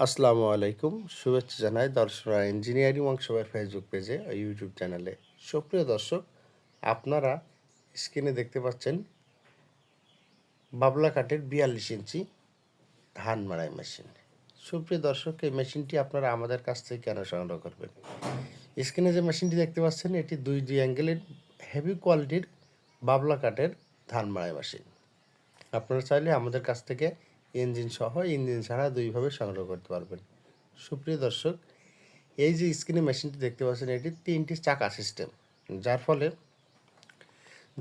আসসালামু আলাইকুম, শুভেচ্ছা জানাই দর্শকরা ইঞ্জিনিয়ারিং ওয়ার্কশপের ফেসবুক পেজে ও ইউটিউব চ্যানেলে। সুপ্রিয় দর্শক, আপনারা স্ক্রিনে দেখতে পাচ্ছেন বাবলা কাঠের 42 ইঞ্চি ধান মাড়াই মেশিন। সুপ্রিয় দর্শক, এই মেশিনটি আপনারা আমাদের কাছ থেকে কেন সংগ্রহ করবেন? স্ক্রিনে যে মেশিনটি দেখতে পাচ্ছেন এটি দুই অ্যাঙ্গেলের হেভি কোয়ালিটির বাবলা কাঠের ধান মাড়াই মেশিন। আপনারা চাইলে আমাদের কাছ থেকে ইঞ্জিন সহ ইঞ্জিন ছাড়া দুইভাবে সংগ্রহ করতে পারবেন। সুপ্রিয় দর্শক, এই যে স্ক্রিনে মেশিনটি দেখতে পাচ্ছেন এটি 3টি চাকা সিস্টেম, যার ফলে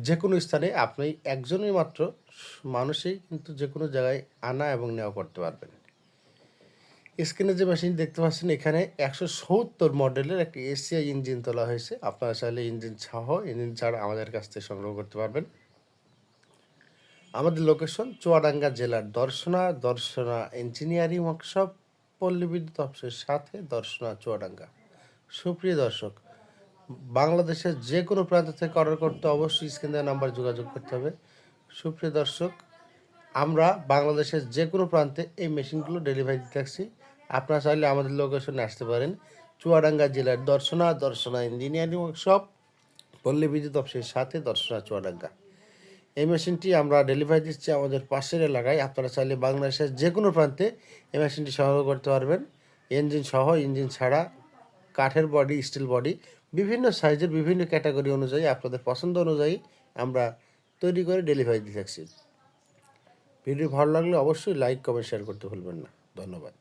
যে কোনো স্থানে আপনি একজনই মাত্র মানুষই কিন্তু যে কোনো জায়গায় আনা এবং নেওয়া করতে পারবেন। স্ক্রিনে যে মেশিন দেখতে পাচ্ছেন এখানে 170 মডেলের একটি এসিআই ইঞ্জিন তোলা হয়েছে। আপনারা চাইলে ইঞ্জিন সহ ইঞ্জিন ছাড়া আমাদের কাছ থেকে সংগ্রহ করতে পারবেন। আমাদের লোকেশন চুয়াডাঙ্গা জেলার দর্শনা ইঞ্জিনিয়ারিং ওয়ার্কশপ, পল্লী বিদ্যুৎ অফিসের সাথে দর্শনা চুয়াডাঙ্গা। সুপ্রিয় দর্শক, বাংলাদেশের যে কোনো প্রান্ত থেকে অর্ডার করতে অবশ্যই স্ক্রিনে দেওয়া নাম্বার যোগাযোগ করতে হবে। সুপ্রিয় দর্শক, আমরা বাংলাদেশের যে কোনো প্রান্তে এই মেশিনগুলো ডেলিভারি দিতে থাকছি। আপনারা চাইলে আমাদের লোকেশনে আসতে পারেন। চুয়াডাঙ্গা জেলার দর্শনা ইঞ্জিনিয়ারিং ওয়ার্কশপ, পল্লী বিদ্যুৎ অফিসের সাথে দর্শনা চুয়াডাঙ্গা। এই মেশিনটি আমরা ডেলিভারি দিচ্ছি আমাদের পাশের এলাকায়। আপনারা চাইলে বাংলাদেশের যে কোনো প্রান্তে এই মেশিনটি সংগ্রহ করতে পারবেন। ইঞ্জিন সহ ইঞ্জিন ছাড়া, কাঠের বডি, স্টিল বডি, বিভিন্ন সাইজের বিভিন্ন ক্যাটাগরি অনুযায়ী আপনাদের পছন্দ অনুযায়ী আমরা তৈরি করে ডেলিভারি দিয়ে থাকছি। ভিডিও ভালো লাগলে অবশ্যই লাইক, কমেন্ট, শেয়ার করতে ভুলবেন না। ধন্যবাদ।